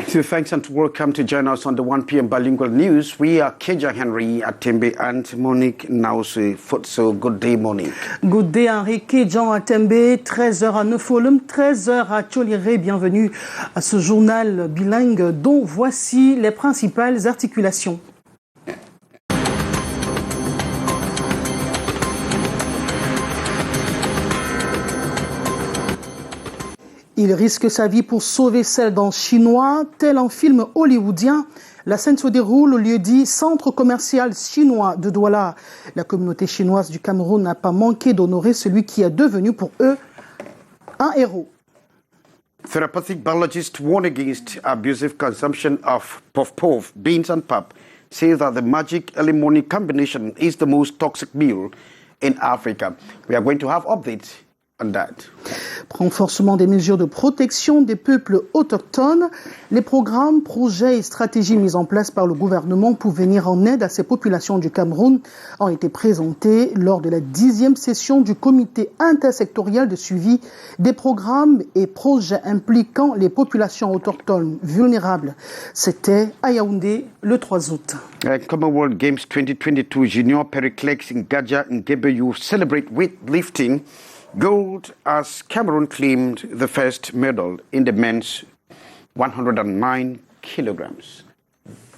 So thanks and welcome to join us on the 1 p.m. bilingual news. We are Keja Henry Atembe and Monique Naosu Futso. Good day, Monique. Good day, Henri Kejan Atembe, 13h à Nefolum, 13h à Tcholiré. Bienvenue à ce journal bilingue dont voici les principales articulations. Il risque sa vie pour sauver celle d'un Chinois, tel un film hollywoodien. La scène se déroule au lieu-dit Centre commercial chinois de Douala. La communauté chinoise du Cameroun n'a pas manqué d'honorer celui qui est devenu pour eux un héros. Therapeutic biologists warn against abusive consumption of puff-puff, beans and pap, say that the magic early morning combination is the most toxic meal in Africa. We are going to have updates on that. Renforcement des mesures de protection des peuples autochtones, les programmes, projets et stratégies mis en place par le gouvernement pour venir en aide à ces populations du Cameroun ont été présentés lors de la 10e session du comité intersectoriel de suivi des programmes et projets impliquant les populations autochtones vulnérables. C'était à Yaoundé le 3 août. Commonwealth Games 2022 Junior Periclex in Gadja in Gebeyu celebrate weightlifting gold as Cameroon claimed the first medal in the men's 109 kilograms.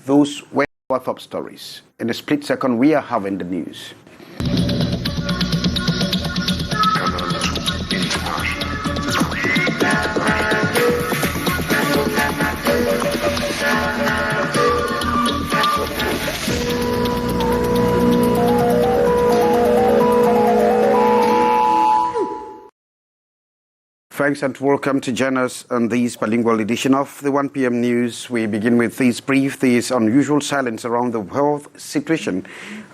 Those were our top stories. In a split second, we are having the news. Thanks and welcome to join us on this bilingual edition of the 1 p.m. news. We begin with this brief. There is unusual silence around the health situation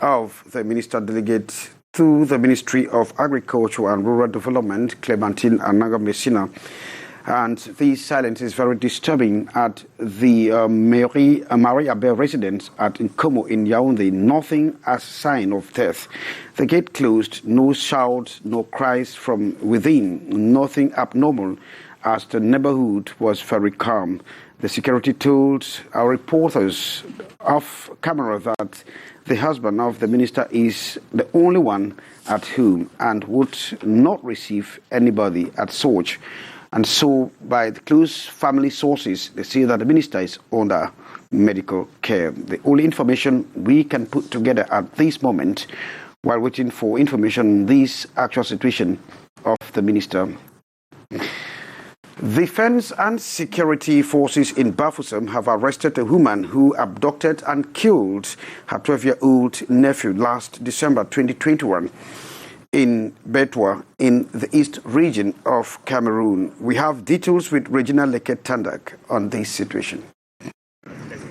of the Minister Delegate to the Ministry of Agriculture and Rural Development, Clementine Anaga Messina. And this silence is very disturbing at the Marie Abel residence at Nkomo in Yaoundé. Nothing as sign of death. The gate closed, no shout, no cries from within, nothing abnormal, as the neighborhood was very calm. The security told our reporters off camera that the husband of the minister is the only one at home and would not receive anybody at Soch. And so, by the close family sources, they say that the minister is under medical care. The only information we can put together at this moment, while waiting for information on this actual situation of the minister. Defense and security forces in Bafoussam have arrested a woman who abducted and killed her 12-year-old nephew last December 2021. In Betwa, in the east region of Cameroon. We have details with Regina Leket Tandak on this situation.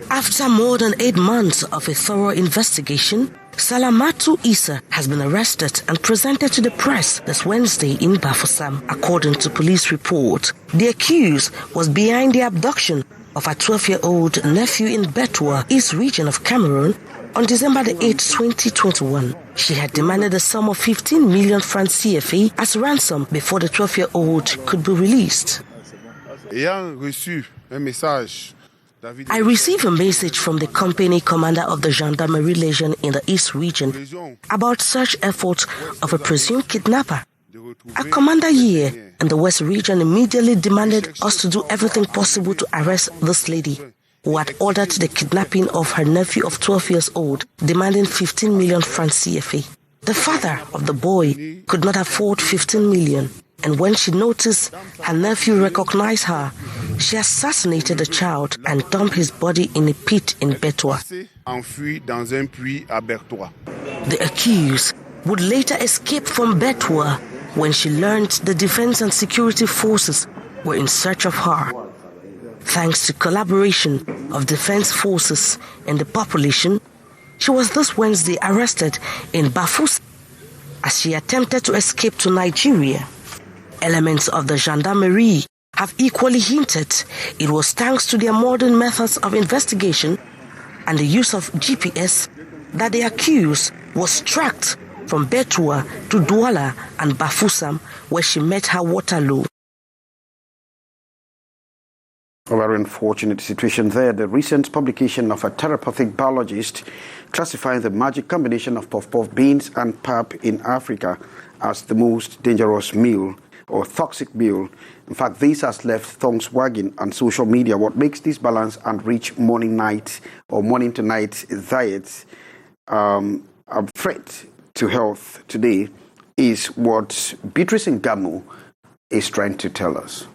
After more than 8 months of a thorough investigation, Salamatu Issa has been arrested and presented to the press this Wednesday in Bafoussam. According to police report, the accused was behind the abduction of a 12-year-old nephew in Betwa, east region of Cameroon, on December 8, 2021. She had demanded a sum of 15 million francs CFA as ransom before the 12-year-old could be released. I received a message from the company commander of the Gendarmerie Legion in the East region about search efforts of a presumed kidnapper. Our commander here in the West region immediately demanded us to do everything possible to arrest this lady, who had ordered the kidnapping of her nephew of 12 years old, demanding 15 million francs CFA. The father of the boy could not afford 15 million, and when she noticed her nephew recognized her, she assassinated the child and dumped his body in a pit in Betwa. The accused would later escape from Betwa when she learned the defense and security forces were in search of her. Thanks to collaboration of defense forces and the population, she was this Wednesday arrested in Bafoussam as she attempted to escape to Nigeria. Elements of the gendarmerie have equally hinted it was thanks to their modern methods of investigation and the use of GPS that the accused was tracked from Betwa to Douala and Bafoussam, where she met her Waterloo. A very unfortunate situation there. The recent publication of a therapeutic biologist classifying the magic combination of puff-puff beans and pap in Africa as the most dangerous meal or toxic meal. In fact, this has left tongues wagging on social media. What makes this balanced and rich morning-night or morning-to-night diet a threat to health today is what Beatrice Ngamo is trying to tell us.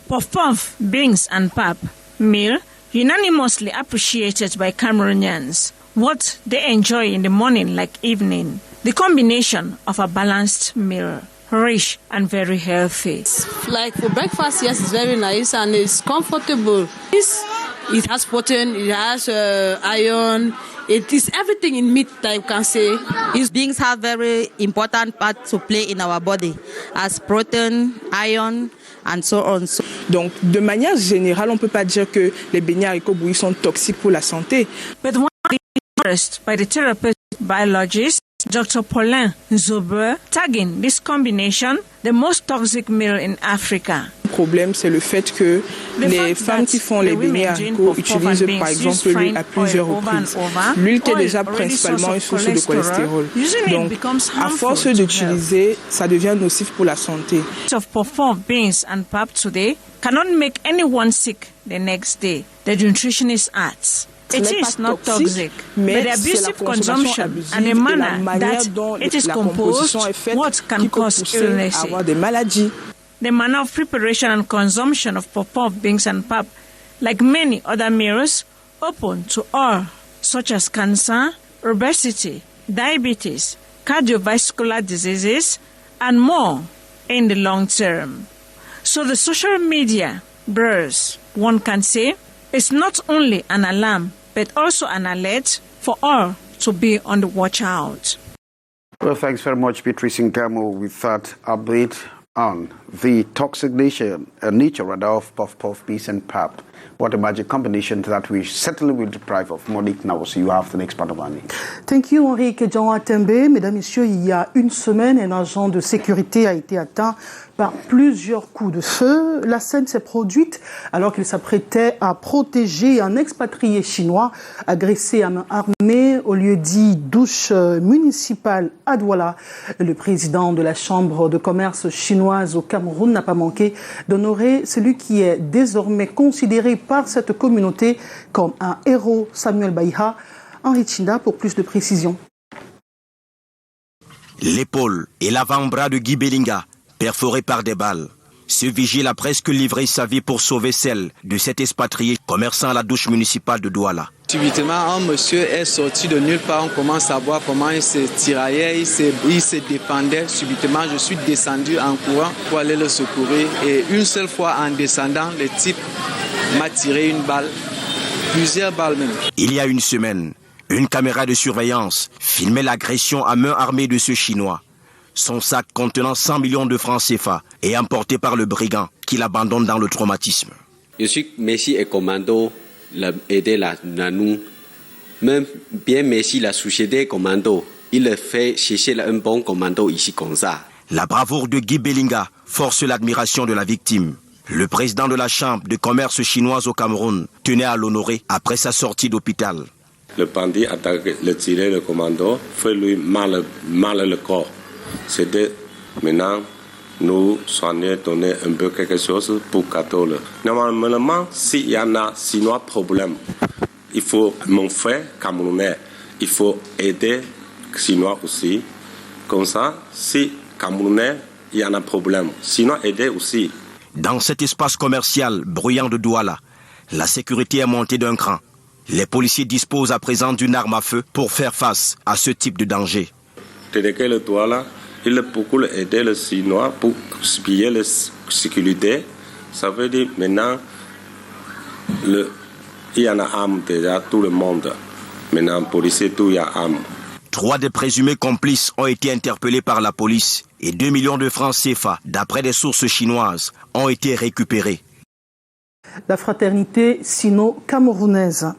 Puff-puff, beans and pap meal unanimously appreciated by Cameroonians. What they enjoy in the morning like evening. The combination of a balanced meal, rich and very healthy. Like for breakfast, yes, it's very nice and it's comfortable. It has protein, it has iron. It is everything in meat that you can say. Beans have very important part to play in our body, as protein, iron, and so on. Donc, de manière générale, on ne peut pas dire que les beignets haricots bouillis sont toxiques pour la santé. But one first by the therapeutic biologist, Dr. Paulin Zober, tagging this combination the most toxic meal in Africa. Le problème, c'est le fait que les femmes qui font les beignets haricots utilisent par exemple l'huile à plusieurs reprises. L'huile est déjà principalement une source de cholestérol. Donc, à force d'utiliser, ça devient nocif pour la santé. Of puff-puff, beans and pap today cannot make anyone sick the next day. The nutritionist adds. It is not toxic, but the abusive consumption and the manner that it is composed, what can cause illness. The manner of preparation and consumption of puff-puff, beans and pap, like many other meals, open to all, such as cancer, obesity, diabetes, cardiovascular diseases, and more in the long term. So the social media buzz, one can say, is not only an alarm, but also an alert for all to be on the watch out. Well, thanks very much, Beatrice Ngamo, with that update on the toxic nature of puff-puff, beans and pap. What a magic combination that we certainly will deprive of. Monique Nawos, you have the next part of our news. Thank you, Henri Kedjan Atembe. Mesdames, Messieurs, il y a une semaine, un agent de sécurité a été atteint par plusieurs coups de feu. La scène s'est produite alors qu'il s'apprêtait à protéger un expatrié chinois agressé à main armée au lieu dit douche municipale à Douala. Le président de la Chambre de commerce chinoise au Cameroun n'a pas manqué d'honorer celui qui est désormais considéré par cette communauté comme un héros, Samuel Baïha. Henri Chinda pour plus de précisions. L'épaule et l'avant-bras de Guy Belinga perforés par des balles. Ce vigile a presque livré sa vie pour sauver celle de cet expatrié commerçant à la douche municipale de Douala. Subitement, un monsieur est sorti de nulle part. On commence à voir comment il se tiraillait, il se défendait. Subitement, je suis descendu en courant pour aller le secourir. Et une seule fois en descendant, le type m'a tiré une balle, plusieurs balles même. Il y a une semaine, une caméra de surveillance filmait l'agression à main armée de ce Chinois. Son sac contenant 100 millions de francs CFA est emporté par le brigand qui l'abandonne dans le traumatisme. Je suis Messi et commando, aider la nous. Même bien Messi la société commando, il fait chercher un bon commando ici comme ça. La bravoure de Guy Belinga force l'admiration de la victime. Le président de la Chambre de commerce chinoise au Cameroun tenait à l'honorer après sa sortie d'hôpital. Le bandit a tiré le commando, fait lui mal le corps. C'était maintenant nous soigner, donner un peu quelque chose pour cadeau. Normalement, s'il y en a sinon problème, il faut mon frère camerounais, il faut aider Chinois aussi. Comme ça, si camerounais, il y en a problème, sinon aider aussi. Dans cet espace commercial bruyant de Douala, la sécurité est montée d'un cran. Les policiers disposent à présent d'une arme à feu pour faire face à ce type de danger. Le Douala, il a beaucoup aidé les Chinois pour piller la sécurité. Ça veut dire maintenant, il y en a armes déjà, tout le monde. Maintenant, policier, tout il y a armes. 3 des présumés complices ont été interpellés par la police et 2 millions de francs CFA, d'après des sources chinoises, ont été récupérés. La fraternité sino-camerounaise.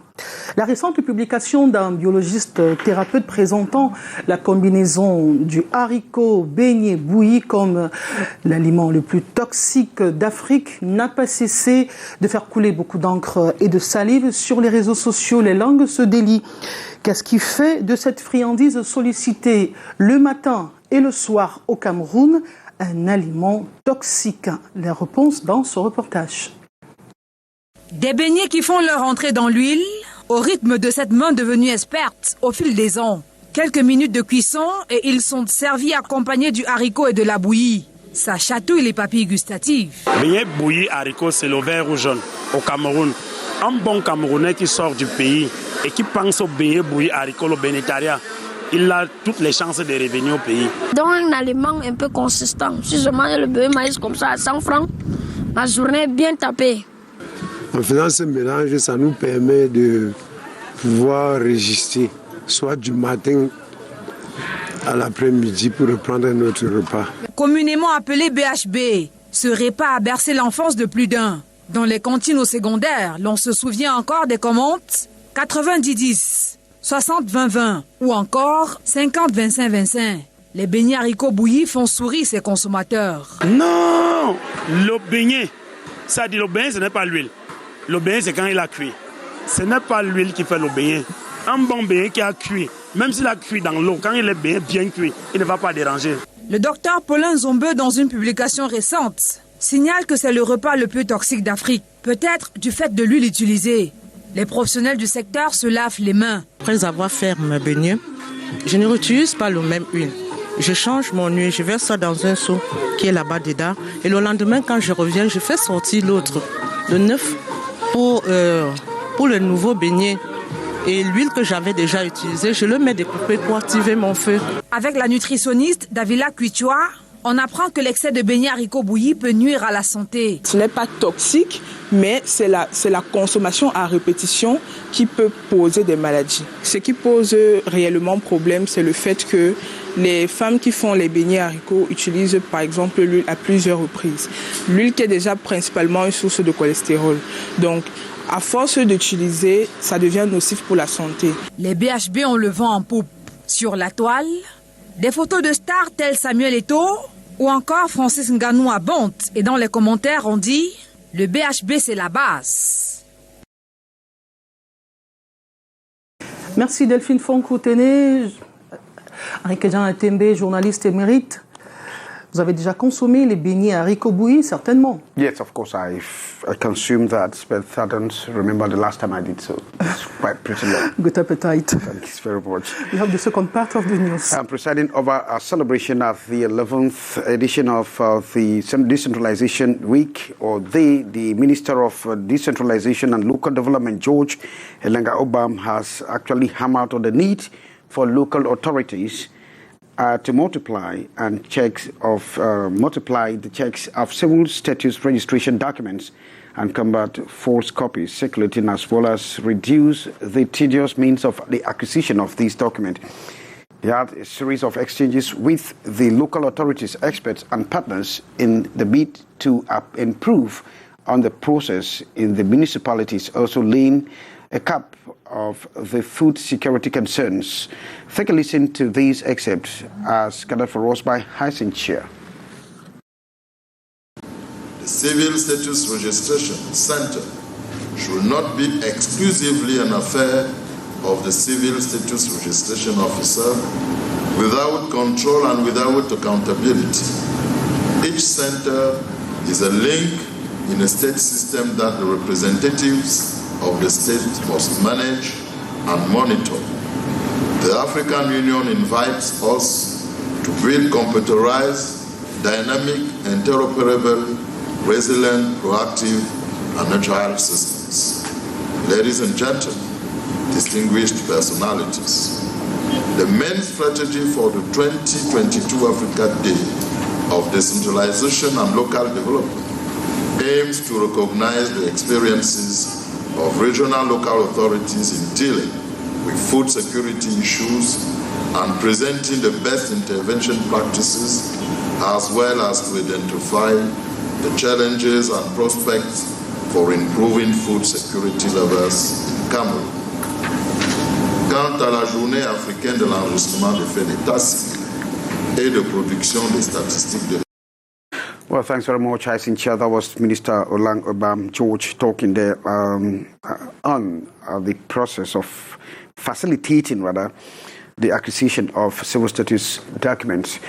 La récente publication d'un biologiste thérapeute présentant la combinaison du haricot beignet bouilli comme l'aliment le plus toxique d'Afrique n'a pas cessé de faire couler beaucoup d'encre et de salive sur les réseaux sociaux. Les langues se délient. Qu'est-ce qui fait de cette friandise sollicitée le matin et le soir au Cameroun un aliment toxique? Les réponses dans ce reportage. Des beignets qui font leur entrée dans l'huile au rythme de cette main devenue experte au fil des ans. Quelques minutes de cuisson et ils sont servis accompagnés du haricot et de la bouillie. Ça chatouille les papilles gustatives. Beignet bouilli haricot, c'est le vert ou jaune au Cameroun. Un bon Camerounais qui sort du pays et qui pense au beignet bouilli haricot, le bénétariat, il a toutes les chances de revenir au pays. Dans un aliment un peu consistant, si je mange le beurre maïs comme ça à 100 francs, ma journée est bien tapée. En faisant ce mélange, ça nous permet de pouvoir résister, soit du matin à l'après-midi pour reprendre notre repas. Communément appelé BHB, ce repas a bercé l'enfance de plus d'un. Dans les cantines au secondaire, l'on se souvient encore des commandes 90-10, 60-20-20 ou encore 50-25-25. Les beignets haricots bouillis font sourire ses consommateurs. Non! Le beignet, ça dit le beignet, ce n'est pas l'huile. Le beignet, c'est quand il a cuit. Ce n'est pas l'huile qui fait le beignet. Un bon beignet qui a cuit, même s'il a cuit dans l'eau, quand il est bien cuit, il ne va pas déranger. Le docteur Paulin Zombeux, dans une publication récente, signale que c'est le repas le plus toxique d'Afrique. Peut-être du fait de l'huile utilisée. Les professionnels du secteur se lavent les mains. Après avoir fait mes beignets, je ne réutilise pas le même huile. Je change mon huile, je verse ça dans un seau qui est là-bas dedans. Et le lendemain, quand je reviens, je fais sortir l'autre, le neuf, pour le nouveau beignet. Et l'huile que j'avais déjà utilisée, je le mets découpé pour activer mon feu. Avec la nutritionniste Davila Kuichwa, on apprend que l'excès de beignets haricots bouillis peut nuire à la santé. Ce n'est pas toxique, mais c'est la consommation à répétition qui peut poser des maladies. Ce qui pose réellement problème, c'est le fait que les femmes qui font les beignets haricots utilisent par exemple l'huile à plusieurs reprises. L'huile qui est déjà principalement une source de cholestérol. Donc, à force d'utiliser, ça devient nocif pour la santé. Les BHB ont le vent en poupe. Sur la toile, des photos de stars tels Samuel Eto'o ou encore Francis Ngannou abondent. Et dans les commentaires, on dit « Le BHB, c'est la base ». Merci Delphine Fonkoutene. Henrique Jean Atembe, journaliste émérite. Vous avez déjà consommé les beignets haricots bouillis, certainement. Yes, of course, I consumed that, but I don't remember the last time I did so. It's quite pretty long. Good appetite. Thank you very much. We have the second part of the news. I'm presiding over a celebration of the 11th edition of the Decentralization Week, or the Minister of Decentralization and Local Development, George Elenga Obam, has actually hammered on the need for local authorities to multiply the checks of civil status registration documents and combat false copies circulating, as well as reduce the tedious means of the acquisition of these documents. He had a series of exchanges with the local authorities, experts and partners in the bid to improve on the process in the municipalities, also laying a cap of the food security concerns. Take a listen to these excerpts as gathered for us by Hyacinthe Chia. The Civil Status Registration Center should not be exclusively an affair of the Civil Status Registration Officer without control and without accountability. Each center is a link in a state system that the representatives of the state must manage and monitor. The African Union invites us to build computerized, dynamic, interoperable, resilient, proactive, and agile systems. Ladies and gentlemen, distinguished personalities, the main strategy for the 2022 Africa Day of Decentralization and Local Development aims to recognize the experiences of regional local authorities in dealing with food security issues and presenting the best intervention practices, as well as to identify the challenges and prospects for improving food security levels in Cameroon. Quant à la journée africaine de l'enregistrement des faits d'état civil et de production des statistiques de Well, thanks very much, Cynthia. That was Minister Olang Obam George talking there on the process of facilitating, the acquisition of civil status documents.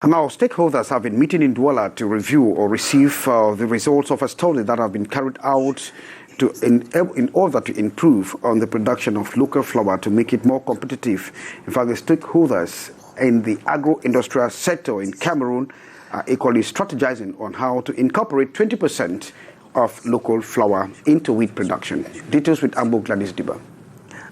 And now, stakeholders have been meeting in Douala to review or receive the results of a study that have been carried out in order to improve on the production of local flour to make it more competitive. In fact, the stakeholders in the agro-industrial sector in Cameroon are equally strategizing on how to incorporate 20% of local flour into wheat production. Details with Ambo Gladys Diba.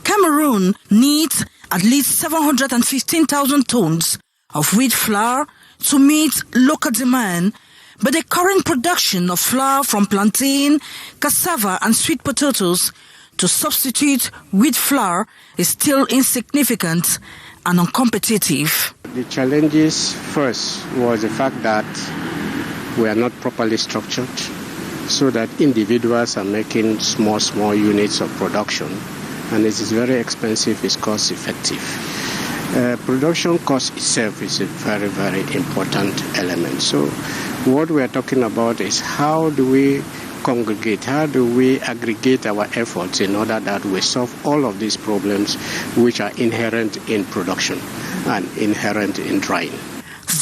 Cameroon needs at least 715,000 tons of wheat flour to meet local demand, but the current production of flour from plantain, cassava and sweet potatoes to substitute wheat flour is still insignificant and uncompetitive. The challenges first was the fact that we are not properly structured, so that individuals are making small units of production, and it is very expensive, it's cost effective. Production cost itself is a very, very important element. So what we are talking about is how do we congregate, how do we aggregate our efforts in order that we solve all of these problems which are inherent in production and inherent in drying.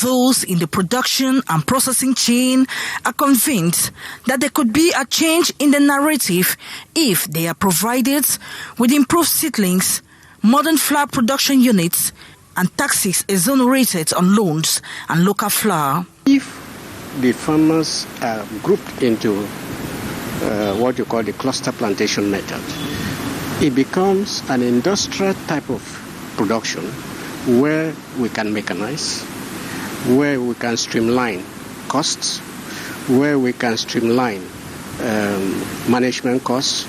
Those in the production and processing chain are convinced that there could be a change in the narrative if they are provided with improved seedlings, modern flour production units, and taxes exonerated on loans and local flour. If the farmers are grouped into what you call the cluster plantation method, it becomes an industrial type of production where we can mechanize, where we can streamline costs, where we can streamline management costs,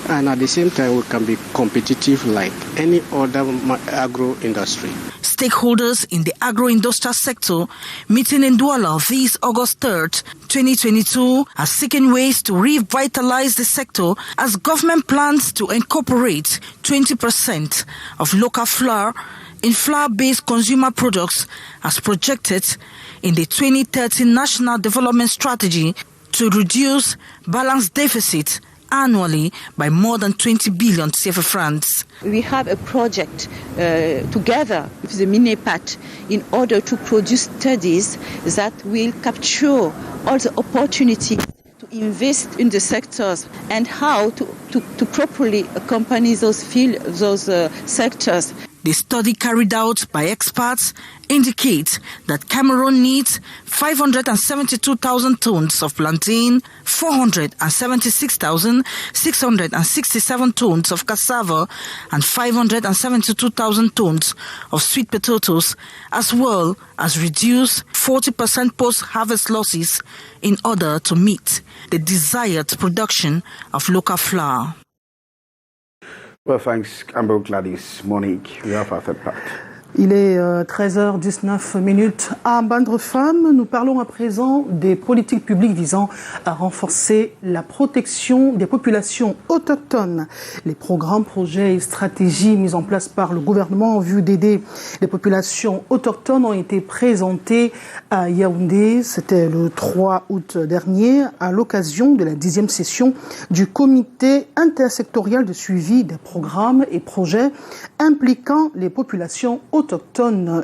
and at the same time we can be competitive like any other agro-industry. Stakeholders in the agro-industrial sector meeting in Douala this August 3rd, 2022 are seeking ways to revitalize the sector as government plans to incorporate 20% of local flour in flour-based consumer products as projected in the 2030 National Development Strategy to reduce balance deficit annually by more than 20 billion CFA francs. We have a project together with the MINEPAT in order to produce studies that will capture all the opportunities to invest in the sectors and how to properly accompany those sectors. The study carried out by experts indicates that Cameroon needs 572,000 tons of plantain, 476,667 tons of cassava, and 572,000 tons of sweet potatoes, as well as reduce 40% post-harvest losses in order to meet the desired production of local flour. Well, thanks, Amber Gladys. Monique, we have our third part. Il est 13h19 à Bandrefam. Nous parlons à présent des politiques publiques visant à renforcer la protection des populations autochtones. Les programmes, projets et stratégies mis en place par le gouvernement en vue d'aider les populations autochtones ont été présentés à Yaoundé. C'était le 3 août dernier à l'occasion de la 10e session du comité intersectoriel de suivi des programmes et projets impliquant les populations autochtones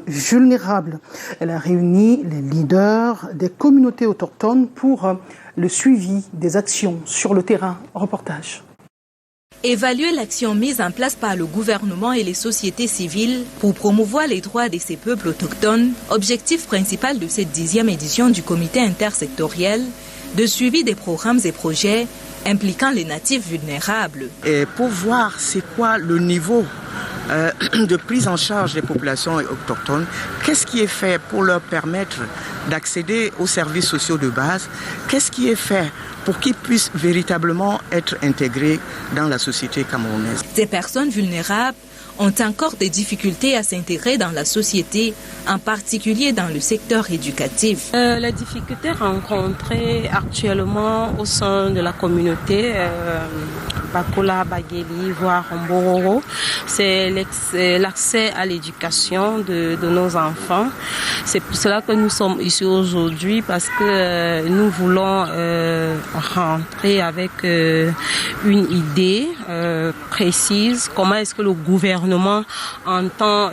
vulnérables. Elle a réuni les leaders des communautés autochtones pour le suivi des actions sur le terrain. Reportage. Évaluer l'action mise en place par le gouvernement et les sociétés civiles pour promouvoir les droits de ces peuples autochtones, objectif principal de cette 10e édition du comité intersectoriel de suivi des programmes et projets impliquant les natifs vulnérables. Et pour voir c'est quoi le niveau de prise en charge des populations autochtones, qu'est-ce qui est fait pour leur permettre d'accéder aux services sociaux de base, qu'est-ce qui est fait pour qu'ils puissent véritablement être intégrés dans la société camerounaise. Ces personnes vulnérables ont encore des difficultés à s'intégrer dans la société, en particulier dans le secteur éducatif. Les difficultés rencontrées actuellement au sein de la communauté Bakola, Bageli, voire Mbororo, c'est l'accès à l'éducation de nos enfants. C'est pour cela que nous sommes ici aujourd'hui, parce que nous voulons rentrer avec une idée précise. Comment est-ce que le gouvernement entend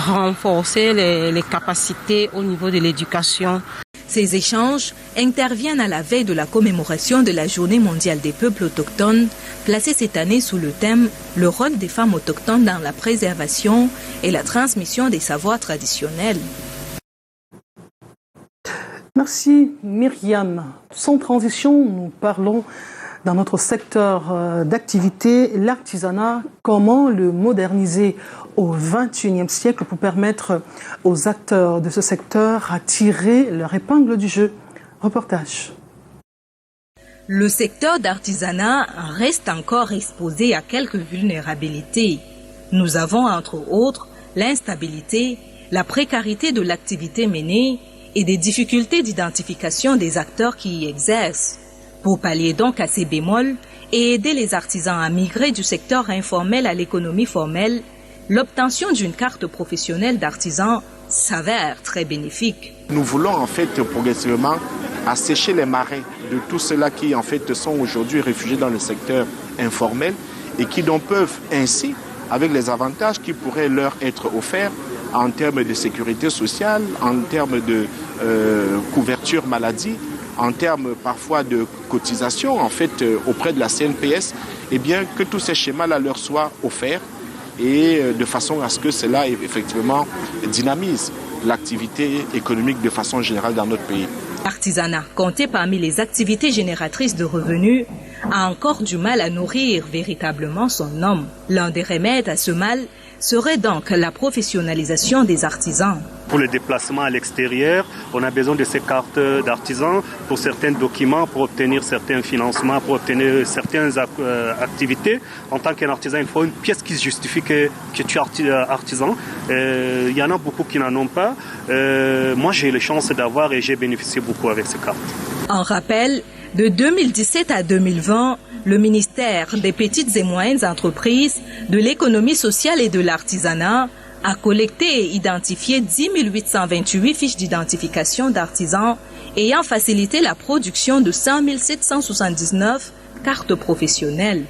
renforcer les capacités au niveau de l'éducation? Ces échanges interviennent à la veille de la commémoration de la Journée mondiale des peuples autochtones, placée cette année sous le thème « Le rôle des femmes autochtones dans la préservation et la transmission des savoirs traditionnels ». Merci Myriam. Sans transition, nous parlons dans notre secteur d'activité, l'artisanat, comment le moderniser au XXIe siècle pour permettre aux acteurs de ce secteur à tirer leur épingle du jeu. Reportage. Le secteur d'artisanat reste encore exposé à quelques vulnérabilités. Nous avons entre autres l'instabilité, la précarité de l'activité menée et des difficultés d'identification des acteurs qui y exercent. Pour pallier donc à ces bémols et aider les artisans à migrer du secteur informel à l'économie formelle, l'obtention d'une carte professionnelle d'artisan s'avère très bénéfique. Nous voulons en fait progressivement assécher les marais de tous ceux-là qui en fait sont aujourd'hui réfugiés dans le secteur informel et qui donc peuvent ainsi, avec les avantages qui pourraient leur être offerts en termes de sécurité sociale, en termes de couverture maladie, en termes parfois de cotisation en fait auprès de la CNPS, eh bien que tous ces schémas-là leur soient offerts et de façon à ce que cela effectivement dynamise l'activité économique de façon générale dans notre pays. L'artisanat, compté parmi les activités génératrices de revenus, a encore du mal à nourrir véritablement son homme. L'un des remèdes à ce mal serait donc la professionnalisation des artisans. Pour les déplacements à l'extérieur, on a besoin de ces cartes d'artisans pour certains documents, pour obtenir certains financements, pour obtenir certaines activités. En tant qu'artisan, il faut une pièce qui justifie que tu es artisan. Il y en a beaucoup qui n'en ont pas. Moi, j'ai eu la chance d'avoir et j'ai bénéficié beaucoup avec ces cartes. En rappel, de 2017 à 2020, le ministère des Petites et Moyennes Entreprises, de l'Économie sociale et de l'Artisanat a collecté et identifié 10 828 fiches d'identification d'artisans ayant facilité la production de 5 779 cartes professionnelles.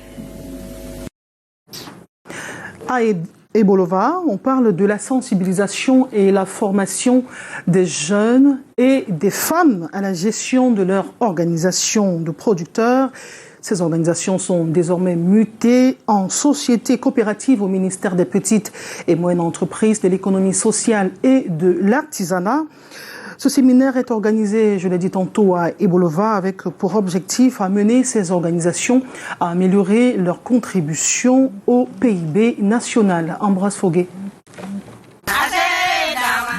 À Ebolova, on parle de la sensibilisation et la formation des jeunes et des femmes à la gestion de leur organisation de producteurs. Ces organisations sont désormais mutées en sociétés coopératives au ministère des Petites et Moyennes Entreprises, de l'Économie sociale et de l'Artisanat. Ce séminaire est organisé, je l'ai dit tantôt, à Ebolova avec pour objectif amener ces organisations à améliorer leur contribution au PIB national. Ambroise Foguet.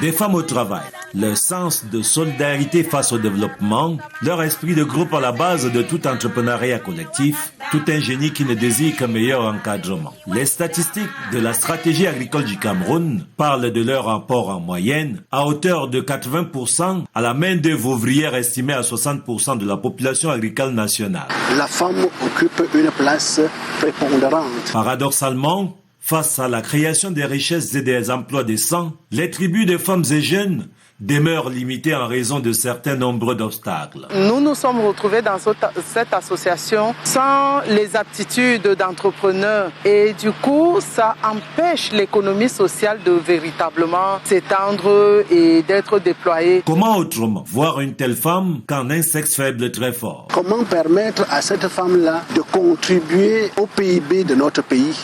Des femmes au travail, leur sens de solidarité face au développement, leur esprit de groupe à la base de tout entrepreneuriat collectif, tout un génie qui ne désire qu'un meilleur encadrement. Les statistiques de la stratégie agricole du Cameroun parlent de leur rapport en moyenne à hauteur de 80% à la main-d'œuvre ouvrière estimée à 60% de la population agricole nationale. La femme occupe une place prépondérante. Paradoxalement, face à la création des richesses et des emplois décents, les tribus des femmes et jeunes demeurent limitées en raison de certains nombreux d'obstacles. Nous nous sommes retrouvés dans cette association sans les aptitudes d'entrepreneurs et du coup ça empêche l'économie sociale de véritablement s'étendre et d'être déployée. Comment autrement voir une telle femme qu'en un sexe faible très fort? Comment permettre à cette femme-là de contribuer au PIB de notre pays?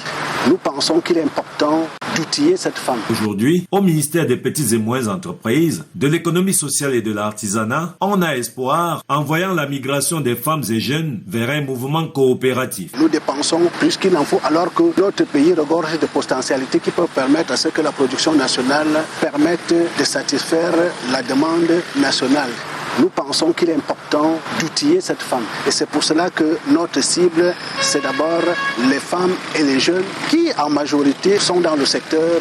Nous pensons qu'il est important d'outiller cette femme. Aujourd'hui, au ministère des Petites et Moyennes Entreprises, de l'Économie sociale et de l'Artisanat, on a espoir en voyant la migration des femmes et jeunes vers un mouvement coopératif. Nous dépensons plus qu'il en faut alors que notre pays regorge de potentialités qui peuvent permettre à ce que la production nationale permette de satisfaire la demande nationale. nous pensons qu'il est important d'outiller cette femme. Et c'est pour cela que notre cible, c'est d'abord les femmes et les jeunes qui, en majorité, sont dans le secteur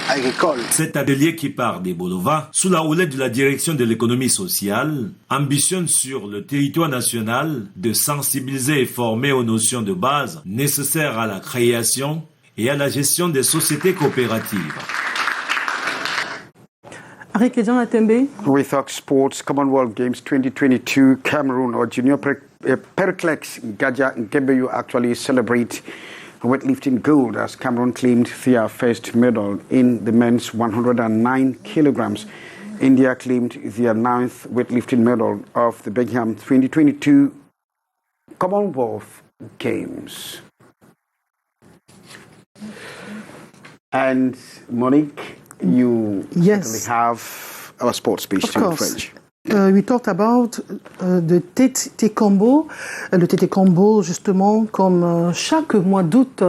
agricole. Cet atelier qui part des Bolova, sous la houlette de la direction de l'économie sociale, ambitionne sur le territoire national de sensibiliser et former aux notions de base nécessaires à la création et à la gestion des sociétés coopératives. We talk sports, Commonwealth Games 2022, Cameroon or Junior Pericles Gadja Ngebeyu actually celebrate weightlifting gold as Cameroon claimed their first medal in the men's 109 kilograms. India claimed their 9th weightlifting medal of the Birmingham 2022 Commonwealth Games. And Monique, you certainly have our sports speech in French. We talked about the Tété Combo. Le Tété Combo, justement, comme chaque mois d'août,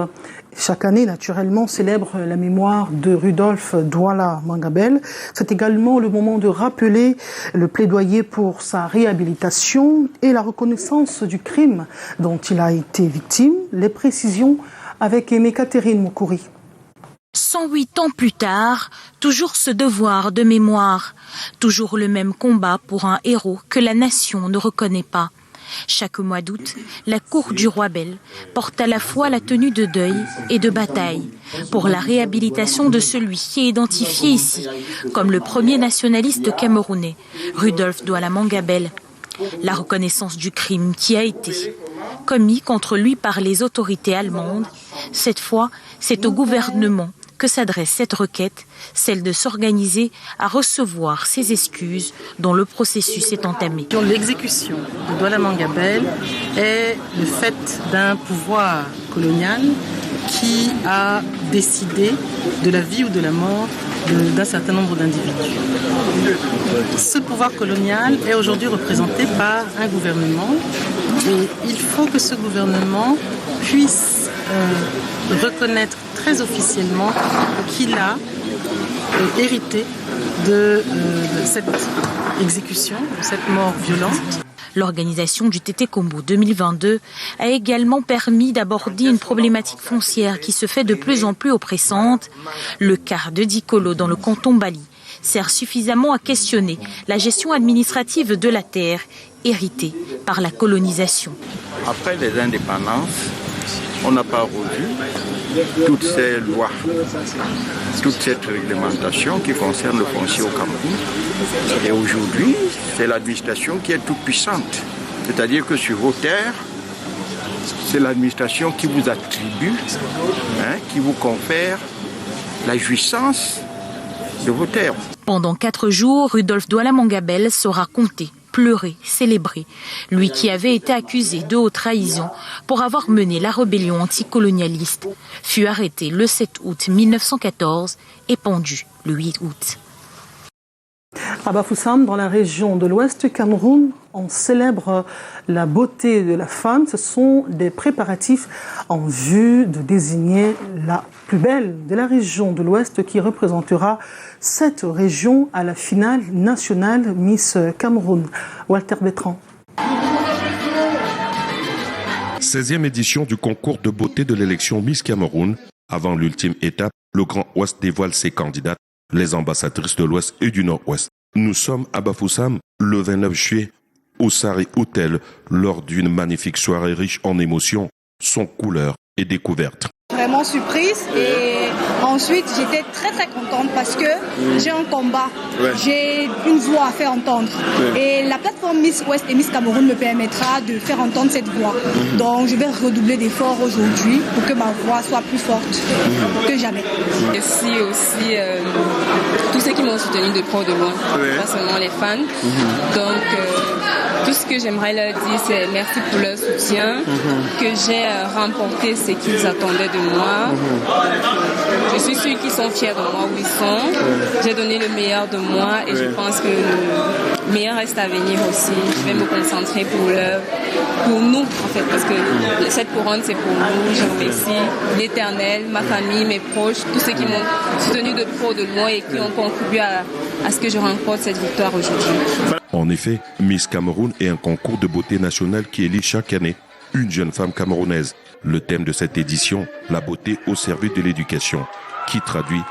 chaque année, naturellement, célèbre la mémoire de Rudolf Douala Mangabel. C'est également le moment de rappeler le plaidoyer pour sa réhabilitation et la reconnaissance du crime dont il a été victime. Les précisions avec Aimé Catherine Moukouri. 108 ans plus tard, toujours ce devoir de mémoire, toujours le même combat pour un héros que la nation ne reconnaît pas. Chaque mois d'août, la cour du roi Bel porte à la fois la tenue de deuil et de bataille pour la réhabilitation de celui qui est identifié ici comme le premier nationaliste camerounais, Rudolf Douala Mangabel. La reconnaissance du crime qui a été commis contre lui par les autorités allemandes. Cette fois, c'est au gouvernement que s'adresse cette requête, celle de s'organiser à recevoir ses excuses dont le processus est entamé. L'exécution de Douala Mangabel est le fait d'un pouvoir colonial qui a décidé de la vie ou de la mort d'un certain nombre d'individus. Ce pouvoir colonial est aujourd'hui représenté par un gouvernement et il faut que ce gouvernement puisse reconnaître très officiellement qu'il a hérité de cette exécution, de cette mort violente. L'organisation du Tété Combo 2022 a également permis d'aborder une problématique foncière qui se fait de plus en plus oppressante. Le cas de Dikolo dans le canton Bali sert suffisamment à questionner la gestion administrative de la terre héritée par la colonisation. Après les indépendances, on n'a pas revu toutes ces lois, toute cette réglementation qui concerne le foncier au Cameroun. Et aujourd'hui, c'est l'administration qui est toute puissante. C'est-à-dire que sur vos terres, c'est l'administration qui vous attribue, qui vous confère la jouissance de vos terres. Pendant 4 jours, Rudolf Douala Mangabel sera compté, pleuré, célébré. Lui qui avait été accusé de haute trahison pour avoir mené la rébellion anticolonialiste, fut arrêté le 7 août 1914 et pendu le 8 août. À Bafoussam, dans la région de l'Ouest du Cameroun, on célèbre la beauté de la femme. Ce sont des préparatifs en vue de désigner la plus belle de la région de l'Ouest qui représentera cette région à la finale nationale Miss Cameroun. Walter Bertrand. 16e édition du concours de beauté de l'élection Miss Cameroun. Avant l'ultime étape, le Grand Ouest dévoile ses candidates, les ambassadrices de l'Ouest et du Nord-Ouest. Nous sommes à Bafoussam le 29 juillet au Sari Hotel lors d'une magnifique soirée riche en émotions, son couleurs et découvertes. Vraiment surprise et ensuite j'étais très contente parce que j'ai un combat, j'ai une voix à faire entendre et la plateforme Miss Ouest et Miss Cameroun me permettra de faire entendre cette voix. Donc je vais redoubler d'efforts aujourd'hui pour que ma voix soit plus forte que jamais. Merci aussi tous ceux qui m'ont soutenu de près ou de loin, pas seulement les fans. Donc tout ce que j'aimerais leur dire, c'est merci pour leur soutien, que j'ai remporté ce qu'ils attendaient de moi. Je suis sûre qu'ils sont fiers de moi où ils sont. J'ai donné le meilleur de moi et je pense que meilleur reste à venir aussi. Je vais me concentrer pour nous, en fait, parce que cette couronne, c'est pour nous. Je remercie l'Éternel, ma famille, mes proches, tous ceux qui m'ont soutenu de pro, de loin et qui ont contribué à ce que je remporte cette victoire aujourd'hui. En effet, Miss Cameroun est un concours de beauté national qui élit chaque année une jeune femme camerounaise. Le thème de cette édition, la beauté au service de l'éducation, qui traduit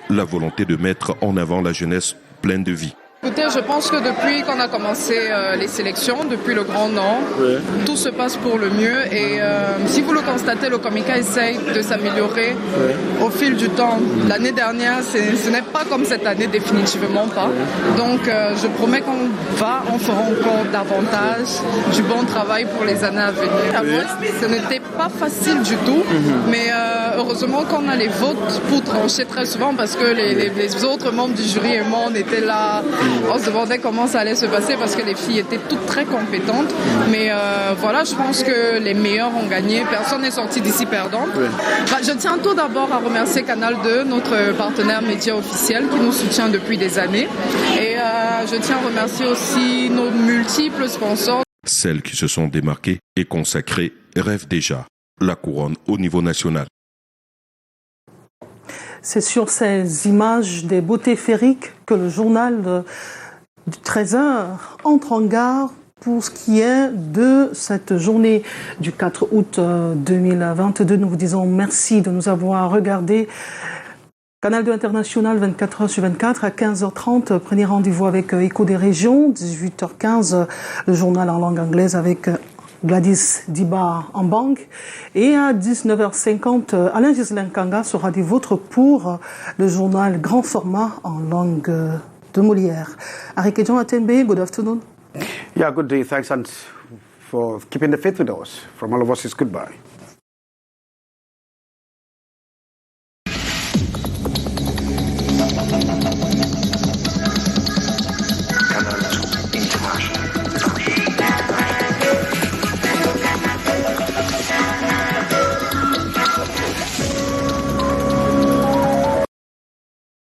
la volonté de mettre en avant la jeunesse pleine de vie. Écoutez, je pense que depuis qu'on a commencé les sélections, depuis le Grand Nord, tout se passe pour le mieux. Et si vous le constatez, le Komika essaye de s'améliorer au fil du temps. L'année dernière, ce n'est pas comme cette année, définitivement pas. Donc, je promets qu'on fera encore davantage du bon travail pour les années à venir. Ce n'était pas facile du tout, mais heureusement qu'on a les votes pour trancher très souvent parce que les autres membres du jury et moi, on était là. On se demandait comment ça allait se passer parce que les filles étaient toutes très compétentes. Mais voilà, je pense que les meilleurs ont gagné. Personne n'est sorti d'ici perdant. Je tiens tout d'abord à remercier Canal 2, notre partenaire média officiel qui nous soutient depuis des années. Et je tiens à remercier aussi nos multiples sponsors. Celles qui se sont démarquées et consacrées rêvent déjà la couronne au niveau national. C'est sur ces images des beautés féeriques que le journal du 13h entre en gare pour ce qui est de cette journée du 4 août 2022. Nous vous disons merci de nous avoir regardés. Canal 2 International, 24h sur 24, à 15h30, prenez rendez-vous avec Écho des régions, 18h15, le journal en langue anglaise avec Gladys Diba en banque. Et à 19h50, Alain Gislain Kanga sera des vôtres pour le journal grand format en langue de Molière. Arikejon Atembe, good afternoon. Yeah, good day. Thanks and for keeping the faith with us. From all of us, it's goodbye.